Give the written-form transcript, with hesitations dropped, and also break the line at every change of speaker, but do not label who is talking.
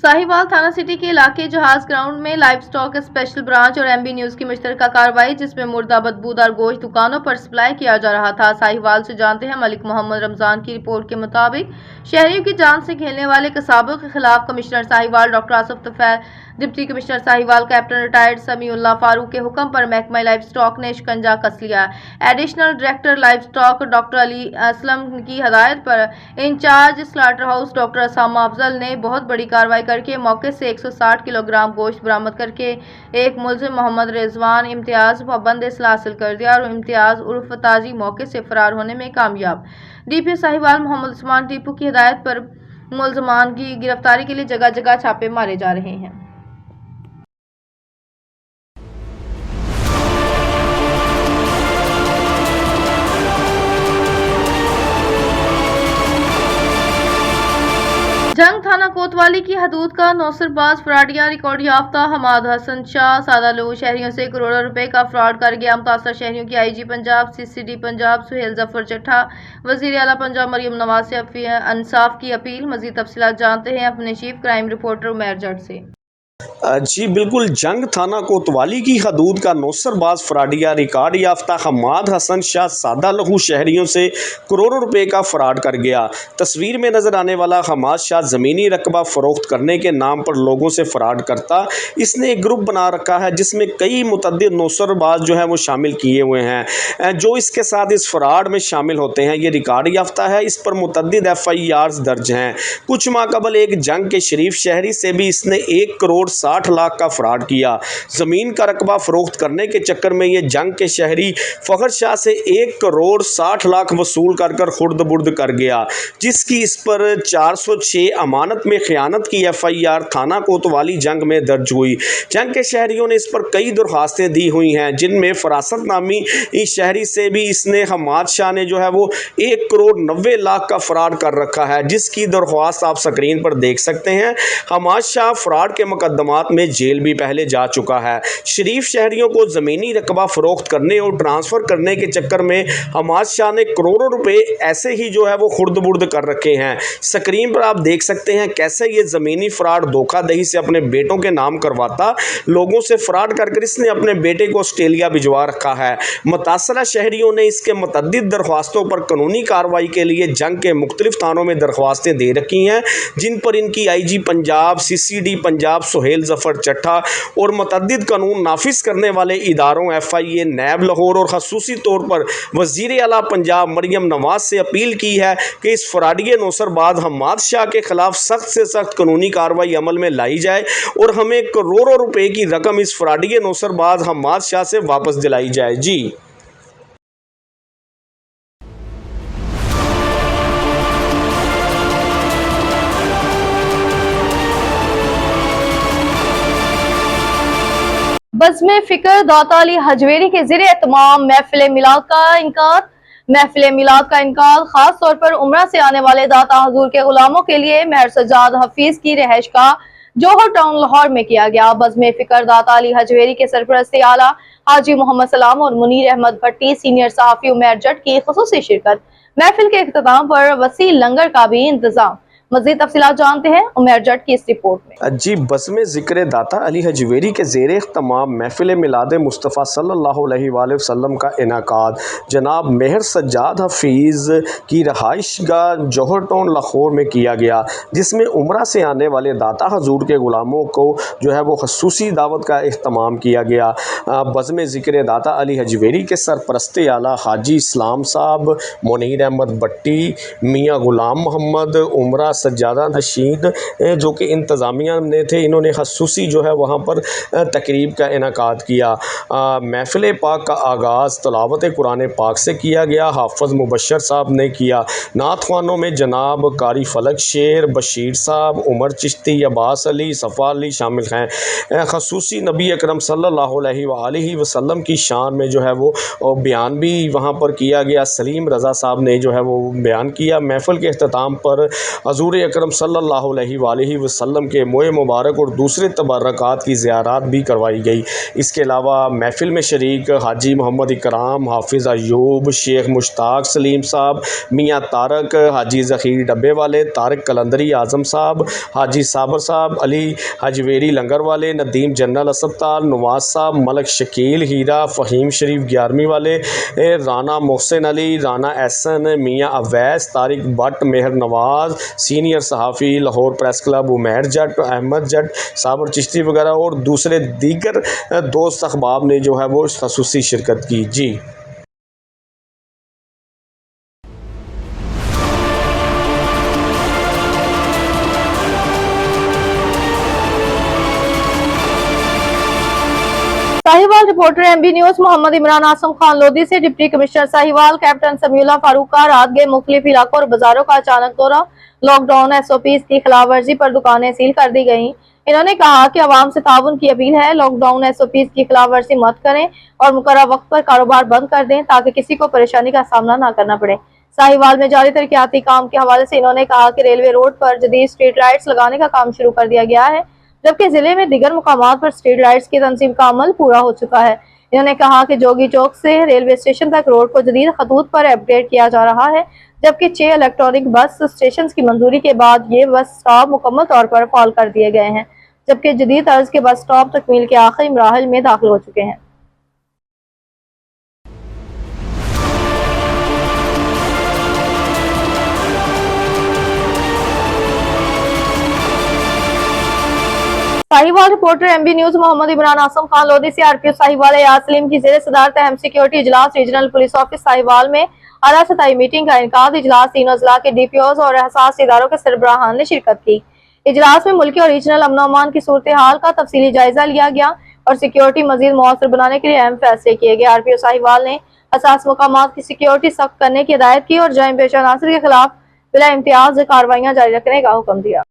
साहिवाल थाना सिटी के इलाके जहाज ग्राउंड में लाइव स्टॉक स्पेशल ब्रांच और एमबी न्यूज की मुश्तरका कार्रवाई, जिसमें मुर्दा बदबूदार गोश्त दुकानों पर सप्लाई किया जा रहा था। साहिवाल से जानते हैं, मलिक मोहम्मद रमजान की रिपोर्ट के मुताबिक शहरियों की जान से खेलने वाले कसाबों के खिलाफ commissioner Sahiwal doctor Asif Tufail, deputy commissioner Sahiwal captain retired Samiullah Farooq के हुक्म पर महकमा लाइव स्टॉक ने शिकंजा कस लिया। Additional director live stock doctor Ali Aslam की हदायत पर इंचार्ज स्लाटर हाउस डॉक्टर असामा अफजल ने बहुत बड़ी कार्रवाई करके मौके से 160 किलोग्राम गोश्त बरामद करके एक मुलजिम मोहम्मद रिजवान इम्तियाज पाबंद इस्लाह हासिल कर दिया और इम्तियाज उर्फ ताजी मौके से फरार होने में कामयाब। डीपीओ साहिवाल मोहम्मद उस्मान टीपू की हिदायत पर मुलजमान की गिरफ्तारी के लिए जगह जगह छापे मारे जा रहे हैं। जंग थाना कोतवाली की हदूद का नौसरबाज फ्राडिया रिकॉर्ड याफ्ता हमाद हसन शाह सादा लोगों शहरियों से करोड़ों रुपए का फ्रॉड कर गया। मुतासर शहरियों की आईजी पंजाब सीसीडी पंजाब सुहेल जफर चट्ठा वजीर आला पंजाब मरियम नवाज से इंसाफ की अपील। मजीद तफसीलात जानते हैं अपने चीफ क्राइम रिपोर्टर उमर जट से।
जी बिल्कुल, जंग थाना कोतवाली की हदूद का नौसरबाज फ्राडिया रिकॉर्ड याफ्ता हमाद हसन शाह सादा लहू शहरियों से करोड़ों रुपए का फ्रॉड कर गया। तस्वीर में नजर आने वाला हमाद शाह ज़मीनी रकबा फ़रोख्त करने के नाम पर लोगों से फ्रॉड करता। इसने एक ग्रुप बना रखा है जिसमें कई मुतअद्दिद नौसरबाज जो है वो शामिल किए हुए हैं, जो इसके साथ इस फ्रॉड में शामिल होते हैं। ये रिकॉर्ड याफ्ता है, इस पर मुतअद्दिद FIRs दर्ज हैं। कुछ माह कबल एक जंग के शरीफ शहरी से भी इसने 1 करोड़ 60 लाख का फ्रॉड किया। ज़मीन का रकबा फ़रोख्त करने के चक्कर में ये जंग के शहरी फ़खर शाह से 1 करोड़ 60 लाख वसूल कर खुर्द बुर्द कर गया, जिसकी इस पर 406 अमानत में ख़यानत की FIR थाना कोतवाली जंग में दर्ज हुई। जंग के शहरियों ने इस पर कई दरख्वास्तें दी हुई हैं, जिनमें फरासत नामी इस शहरी से भी इसने हमाद शाह ने जो है वो 1 करोड़ 90 लाख का फ्रॉड कर रखा है, जिसकी दरख्वास्त आप स्क्रीन पर देख सकते हैं। हमाद शाह फ्रॉड के मुकदमात में जेल भी पहले जा चुका है। शरीफ शहरियों को ज़मीनी रकबा फ़रोख्त करने और ट्रांसफ़र करने के चक्कर में हमाद शाह ने करोड़ों रुपए ऐसे ही जो है वो खुर्द बुर्द कर रखे हैं। स्क्रीन पर आप देख सकते हैं कैसे ये ज़मीनी फ्रॉड धोखाधड़ी से अपने बेटों के नाम करवाता। लोगों से फ्रॉड कर इसने अपने बेटे को ऑस्ट्रेलिया भिजवा रखा है। मुतासरा शहरियों ने इसके मुतअद्दिद दरख्वास्तों पर कानूनी कार्रवाई के लिए जंग के मुख्तलिफ थानों में दरख्वास्तें दे रखी हैं, जिन पर इनकी IG पंजाब CCD पंजाब सुहेल जफर चट्ठा और मुतअद्दिद कानून नाफिज करने वाले इदारों FIA नैब लाहौर और खसूसी तौर पर वजीर आला पंजाब मरियम नवाज से अपील की है कि इस फ्राडिये नौसरबाज हमाद शाह के खिलाफ सख्त से सख्त कानूनी कार्रवाई अमल में लाई जाए और हमें करोड़ों रुपए की रकम इस फ्राडिये नौसरबाज हमाद शाह से वापस दिलाई जाए। जी
बज़्म फ़िक्र दाता अली हजवेरी के ज़रिए तमाम महफिल मिलाद का इनकार खास तौर पर उम्रा से आने वाले दाता हजूर के गुलामों के लिए मेहर सजाद हफीज की रिहाइश का जौहर टाउन लाहौर में किया गया। बज़्म फ़िक्र दाता अली हजवेरी के सरपरस्ती आला हाजी मोहम्मद सलाम और मुनीर अहमद भट्टी सीनियर सहाफ़ी उमर जट की खुसूसी शिरकत। महफिल के इख्तिताम पर वसी लंगर का भी इंतजाम। मज़ीद तफ़सीलात जानते हैं उमर जट की इस रिपोर्ट में।
जी बज़्म ज़िक्र दाता अली हजवेरी के ज़ेरे तमाम महफिल मिलाद मुस्तफ़ा सल्लल्लाहु अलैहि वसल्लम का इनाकाद जनाब मेहर सज्जाद हफीज़ की रहाइशगाह जौहर टाउन लाहौर में किया गया, जिसमें उम्रा से आने वाले दाता हजूर के ग़ुलामों को जो है वो खसूसी दावत का अहतमाम किया गया। बज़्म ज़िक्र दाता अली हजवेरी के सरपरस्ती आला हाजी इस्लाम साहब, मुनीर अहमद भट्टी, मियाँ ग़ुलाम मोहम्मद, उम्रा सज्जादा नशीद जो कि इंतज़ामिया ने थे, इन्होंने खसूसी जो है वहाँ पर तकरीब का इनकाद किया। महफिल पाक का आगाज़ तलावत कुरान पाक से किया गया। हाफ़िज़ मुबशर साहब ने किया। नात ख़वानों में जनाब कारी फलक शेर, बशीर साहब, उमर चिश्ती, अब्बास अली, सफ़ा अली शामिल हैं। खसूसी नबी अकरम सल्लल्लाहु अलैहि वसल्लम की शान में जो है वो बयान भी वहाँ पर किया गया। सलीम रज़ा साहब ने जो है वो बयान किया। महफिल के अख्ताम पर हजूर हुजूर अकरम सल्लल्लाहु अलैहि वसल्लम के मोए मुबारक और दूसरे तबर्रकात की ज़ियारत भी करवाई गई। इसके अलावा महफिल में शरीक हाजी मोहम्मद इकराम, हाफिज़ अयूब, शेख मुश्ताक सलीम साहब, मियाँ तारक, हाजी ज़खीर डब्बे वाले, तारक कलंदरी आज़म साहब, हाजी साबर साहब, अली हजवेरी लंगर वाले, नदीम जनरल अस्पताल, नवाज साहब, मलक शकील हीरा, फ़हीम शरीफ 11वीं वाले, राना मोहसिन अली, राना एहसन, मियाँ अवैस, तारिक भट्ट, मेहर नवाज, सीनियर सहाफ़ी, लाहौर प्रेस क्लब, उमैर जट, अहमद जट, साबर चिश्ती वगैरह और दूसरे दीगर दोस्त अहबाब ने जो है वो खसूसी शिरकत की। जी।
Sahiwal reporter MB news Mohammad Imran Assam Khan Lodhi से deputy commissioner Sahiwal captain Samiullah Farooq का रात गए मुख्तलिफ इलाकों और बाजारों का अचानक दौरा। लॉकडाउन एसओपीज की खिलाफ वर्जी पर दुकानें सील कर दी गयी। इन्होंने कहा कि आवाम से ताउन की अपील है, लॉकडाउन एसओपीज की खिलाफ वर्जी मत करें और मुकर्रर वक्त पर कारोबार बंद कर दें ताकि किसी को परेशानी का सामना न करना पड़े। साहिवाल में जारी तरक्याती काम के हवाले से इन्होंने कहा कि रेलवे रोड पर जदीद स्ट्रीट लाइट्स लगाने का काम शुरू कर दिया गया है, जबकि जिले में दीगर मुकामात पर स्ट्रीट लाइट्स की तंसीब का अमल पूरा हो चुका है। इन्होंने कहा कि जोगी चौक से रेलवे स्टेशन तक रोड को जदीद खतूत पर अपग्रेड किया जा रहा है, जबकि 6 इलेक्ट्रॉनिक बस स्टेशन की मंजूरी के बाद ये बस स्टॉप मुकम्मल तौर पर फाल कर दिए गए हैं, जबकि जदीद तर्ज के बस स्टॉप तकमील के आखिरी मराहल में दाखिल हो चुके हैं। Sahiwal reporter MB news Mohammad Imran Assam Khan Lodhi से आरपीओ साहिवाल एयाज सलीम की जेर सदारत अहम सिक्योरिटी इजलास रीजनल पुलिस ऑफिस साहिवाल में आला सतही मीटिंग का इनकाद। इजलास तीनों जिला के डीपीओज और हसास इदारों के सरबराहान ने शिरकत की। इजलास में मुल्की और रीजनल अमन अमान की सूरत हाल का तफसीली जायजा लिया गया और सिक्योरिटी मजीद मौसर बनाने के लिए अहम फैसले किए गए। आरपीओ साहिवाल ने हसास मकामात की सिक्योरिटी सख्त करने की हिदायत की और जायम पेशा अनासर के खिलाफ बिला इम्तियाज कार्रवाइयां जारी रखने का हुक्म दिया।